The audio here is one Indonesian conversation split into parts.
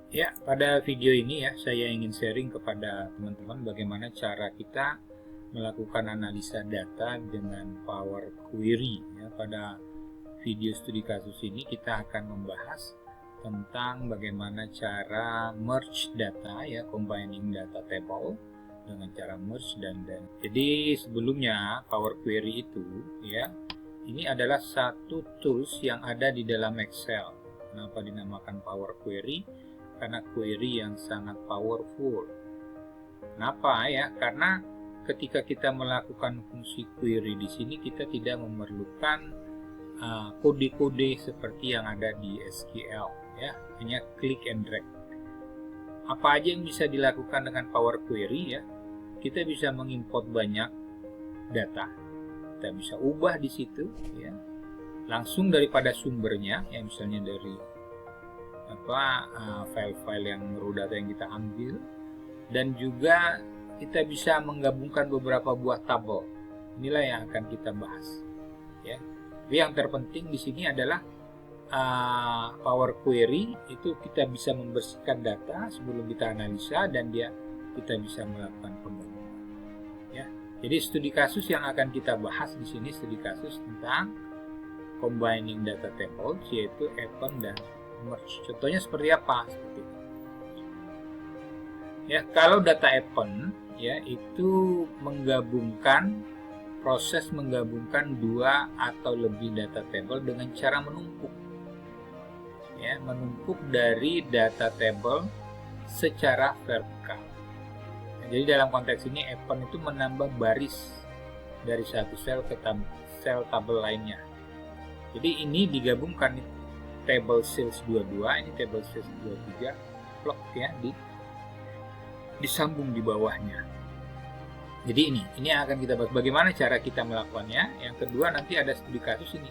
Ya, pada video ini ya saya ingin sharing kepada teman-teman bagaimana cara kita melakukan analisa data dengan Power Query. Ya, pada video studi kasus ini kita akan membahas tentang bagaimana cara merge data ya, combining data table dengan cara merge dan. Jadi sebelumnya Power Query itu ya, ini adalah satu tools yang ada di dalam Excel. Kenapa dinamakan Power Query? Karena query yang sangat powerful. Kenapa ya? Karena ketika kita melakukan fungsi query di sini kita tidak memerlukan kode-kode seperti yang ada di SQL ya, hanya click and drag. Apa aja yang bisa dilakukan dengan Power Query ya? Kita bisa mengimport banyak data. Kita bisa ubah di situ ya. Langsung daripada sumbernya ya, misalnya dari file-file yang raw data yang kita ambil, dan juga kita bisa menggabungkan beberapa buah tabel. Inilah yang akan kita bahas ya. Tapi yang terpenting di sini adalah Power Query itu kita bisa membersihkan data sebelum kita analisa, dan kita bisa melakukan penggabungan ya. Jadi studi kasus yang akan kita bahas di sini studi kasus tentang combining data tables, yaitu append dan merge. Contohnya seperti apa? Seperti itu. Ya, kalau data append ya itu proses menggabungkan dua atau lebih data table dengan cara menumpuk. Ya, menumpuk dari data table secara vertikal. Nah, jadi dalam konteks ini append itu menambah baris dari satu sel ke sel tabel lainnya. Jadi ini digabungkan table sales 22, ini table sales 23, plot ya, disambung di bawahnya. Jadi ini akan kita bahas bagaimana cara kita melakukannya. Yang kedua nanti ada studi kasus ini.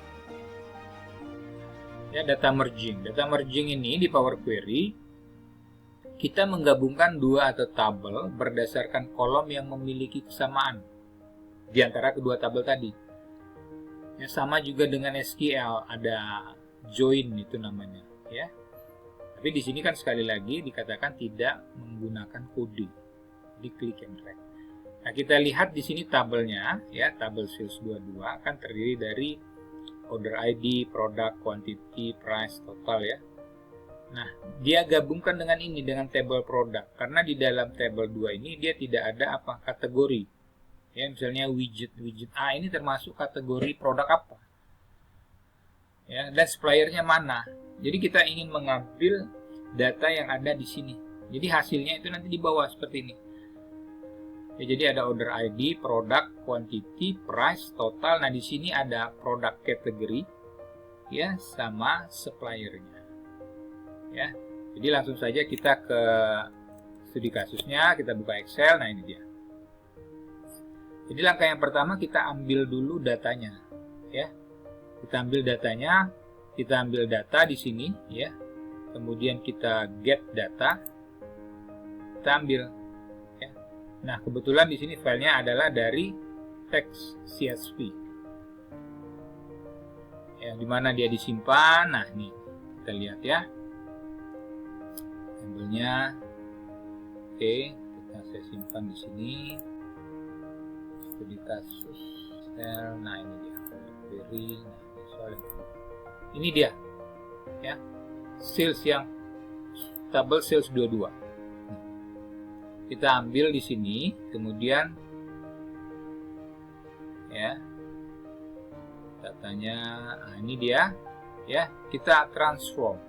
Ya, data merging. Data merging ini di Power Query kita menggabungkan dua atau tabel berdasarkan kolom yang memiliki kesamaan di antara kedua tabel tadi. Ya, sama juga dengan SQL, ada join itu namanya ya. Tapi di sini kan sekali lagi dikatakan tidak menggunakan kode, di click and drag. Nah, kita lihat di sini tabelnya ya, tabel sales 22 kan terdiri dari order ID, product, quantity, price, total ya. Nah, dia gabungkan dengan ini, dengan table product, karena di dalam table 2 ini dia tidak ada kategori. Ya, misalnya widget A ini termasuk kategori produk apa? Ya, dan suppliernya mana. Jadi kita ingin mengambil data yang ada di sini. Jadi hasilnya itu nanti di bawah seperti ini. Ya, jadi ada order ID, product, quantity, price, total. Nah, di sini ada product category ya, sama suppliernya. Ya. Jadi langsung saja kita ke studi kasusnya, kita buka Excel. Nah, ini dia. Jadi langkah yang pertama kita ambil dulu datanya ya. Kita ambil datanya, kita ambil data di sini ya. Kemudian kita get data. Kita ambil ya. Nah, kebetulan di sini filenya adalah dari text CSV. Ya, di mana dia disimpan? Nah, ini kita lihat ya. Tabelnya. Oke, saya simpan di sini. Studi kasus. Nah, ini dia. Query. Ini dia ya, sales yang tabel sales 22. Kita ambil di sini, kemudian ya datanya, nah ini dia ya, kita transform.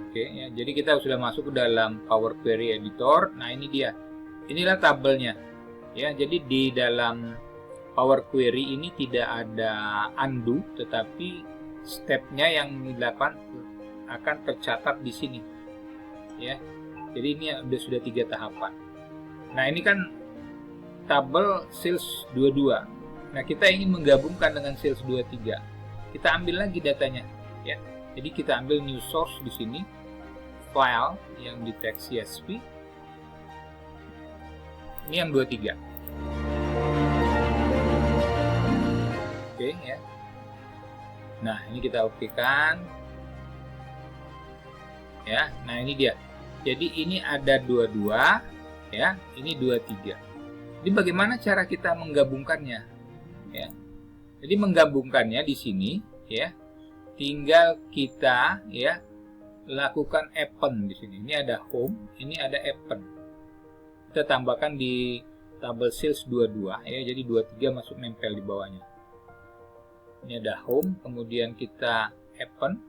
Oke ya, jadi kita sudah masuk ke dalam Power Query Editor. Nah, ini dia. Inilah tabelnya. Ya, jadi di dalam Power Query ini tidak ada undo, tetapi stepnya yang dilakukan akan tercatat di sini. Ya, jadi ini sudah 3 tahapan. Nah, ini kan tabel sales 22. Nah, kita ingin menggabungkan dengan sales 23. Kita ambil lagi datanya. Ya, jadi kita ambil new source di sini, file yang di text CSV. Ini yang 23. Oke ya. Nah, ini kita okekan. Ya, nah ini dia. Jadi ini ada 22, ya, ini 23. Jadi bagaimana cara kita menggabungkannya? Ya. Jadi menggabungkannya di sini, ya, tinggal kita, ya, lakukan append di sini. Ini ada home, ini ada append. Kita tambahkan di tabel sales 22, ya, jadi 23 masuk nempel di bawahnya. Ini ada home, kemudian kita append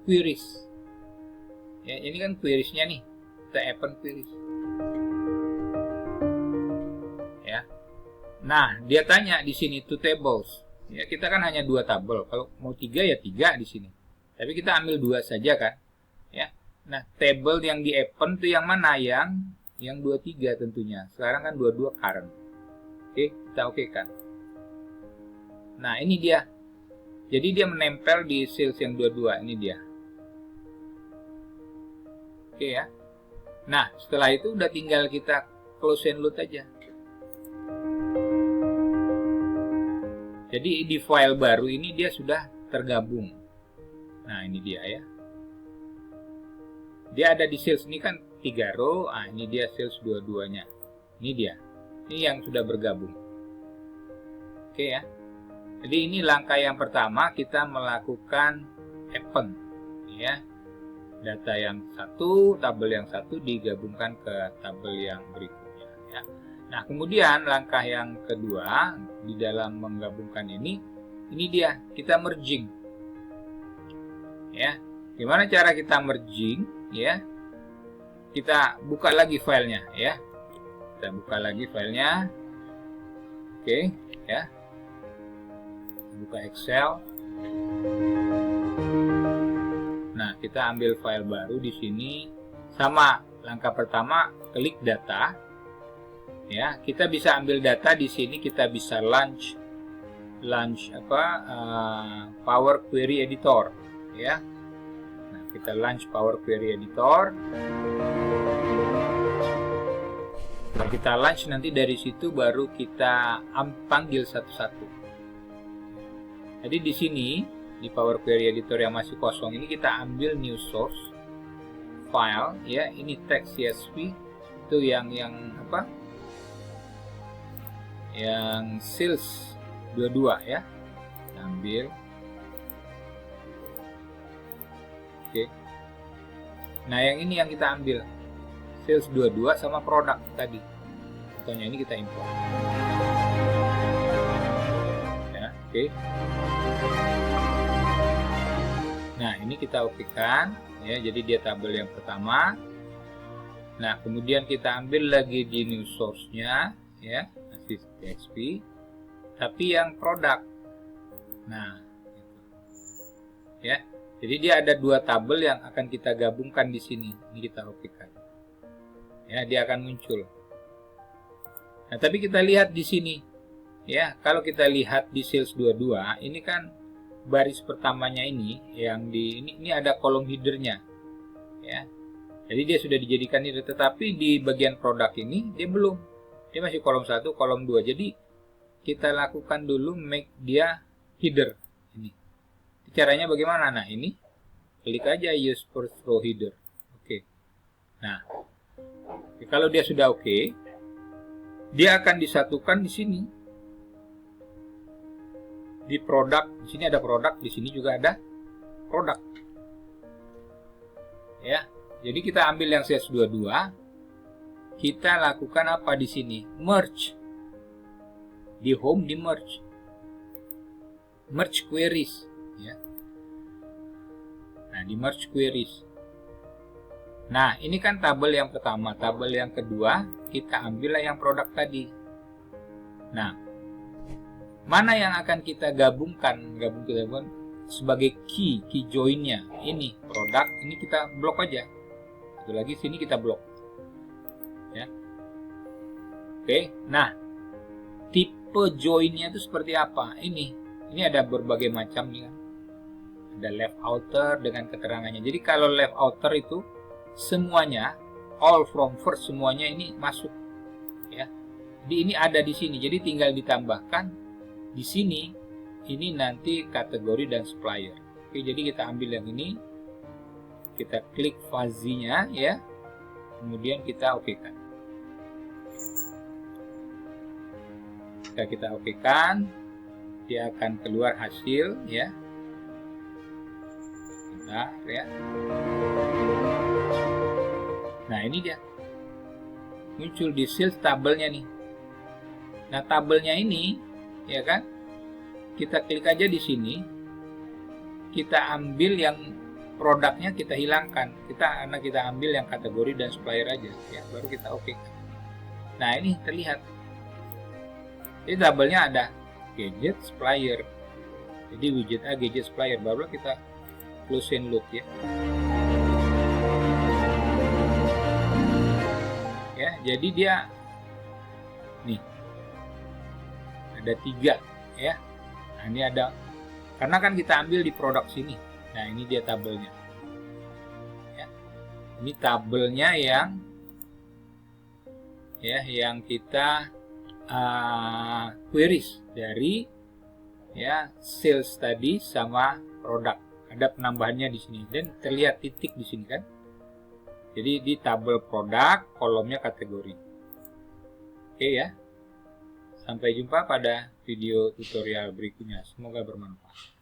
queries. Ya, ini kan queriesnya nih, kita append queries. Ya, nah dia tanya di sini two tables. Ya, kita kan hanya 2 tabel. Kalau mau 3 ya 3 di sini. Tapi kita ambil 2 saja kan. Ya, nah table yang di append itu yang mana? Yang 23 tentunya. Sekarang kan 22 current. Oke, kita okekan. Nah, ini dia. Jadi dia menempel di sales yang 22. Ini dia. Oke ya. Nah, setelah itu udah tinggal kita close and load aja. Jadi di file baru ini dia sudah tergabung. Nah, ini dia ya. Dia ada di sales ini kan 3 row. Ah, ini dia sales 22-nya. Ini dia. Ini yang sudah bergabung. Oke ya. Jadi ini langkah yang pertama, kita melakukan append, ya. Data yang satu, tabel yang satu digabungkan ke tabel yang berikutnya, ya. Nah, kemudian langkah yang kedua di dalam menggabungkan ini dia, kita merging. Ya. Gimana cara kita merging, ya? Kita buka lagi filenya, ya. Kita buka lagi filenya. Oke, ya. Buka Excel. Nah, kita ambil file baru di sini. Sama, langkah pertama klik data. Ya, kita bisa ambil data di sini, kita bisa launch Power Query Editor, ya. Nah, kita launch Power Query Editor. Nah, kita launch, nanti dari situ baru kita panggil satu-satu. Jadi di sini di Power Query Editor yang masih kosong ini kita ambil new source file, ya. Ini text CSV itu yang apa? Yang sales 22 ya. Kita ambil. Oke. Nah, yang ini yang kita ambil. Sales 22 sama produk tadi. Contohnya ini kita import. Ya, oke. Nah, ini kita okekan, ya. Jadi dia tabel yang pertama. Nah, kemudian kita ambil lagi di new source-nya, ya, PHP, tapi yang produk. Nah, gitu. Ya. Jadi dia ada 2 tabel yang akan kita gabungkan di sini. Ini kita okekan. Ya, dia akan muncul. Nah, tapi kita lihat di sini. Ya, kalau kita lihat di sales 22, ini kan baris pertamanya ini yang ini ada kolom headernya, ya. Jadi dia sudah dijadikan header, tetapi di bagian produk ini dia belum, dia masih kolom 1, kolom 2. Jadi kita lakukan dulu make dia header ini. Caranya bagaimana? Nah, ini klik aja use first row header. Oke. Nah, kalau dia sudah oke, dia akan disatukan di sini. Di produk, di sini ada produk, di sini juga ada produk. Ya. Jadi kita ambil yang sales 22, kita lakukan apa di sini? Merge. Di home di merge. Merge queries, ya. Nah, di merge queries. Nah, ini kan tabel yang pertama, tabel yang kedua, kita ambil yang produk tadi. Nah, mana yang akan kita gabungkan sebagai key joinnya? Ini produk, ini kita blok aja. Satu lagi sini kita blok. Ya. Oke, nah tipe joinnya itu seperti apa? Ini ada berbagai macam nih kan. Ada left outer dengan keterangannya. Jadi kalau left outer itu semuanya all from first, semuanya ini masuk. Ya. Jadi ini ada di sini. Jadi tinggal ditambahkan di sini ini nanti kategori dan supplier. Oke, jadi kita ambil yang ini, kita klik fuzzy-nya ya, kemudian kita oke-kan. Kita oke-kan, dia akan keluar hasil ya. Bentar ya. Nah, ini dia. Muncul di sales tabelnya nih. Nah, tabelnya ini ya kan, kita klik aja di sini, kita ambil yang produknya, kita hilangkan, karena kita ambil yang kategori dan supplier aja ya, baru kita oke. Nah, ini terlihat, jadi tabelnya ada gadget supplier, jadi widget A gadget supplier, baru kita close and look ya. Ya, jadi dia nih ada 3 ya. Nah, ini ada, karena kan kita ambil di produk sini. Nah, ini dia tabelnya ya. Ini tabelnya yang ya, yang kita queries dari ya sales tadi sama produk. Ada penambahannya di sini dan terlihat titik di sini kan. Jadi di tabel produk, kolomnya kategori. Oke ya. Sampai jumpa pada video tutorial berikutnya. Semoga bermanfaat.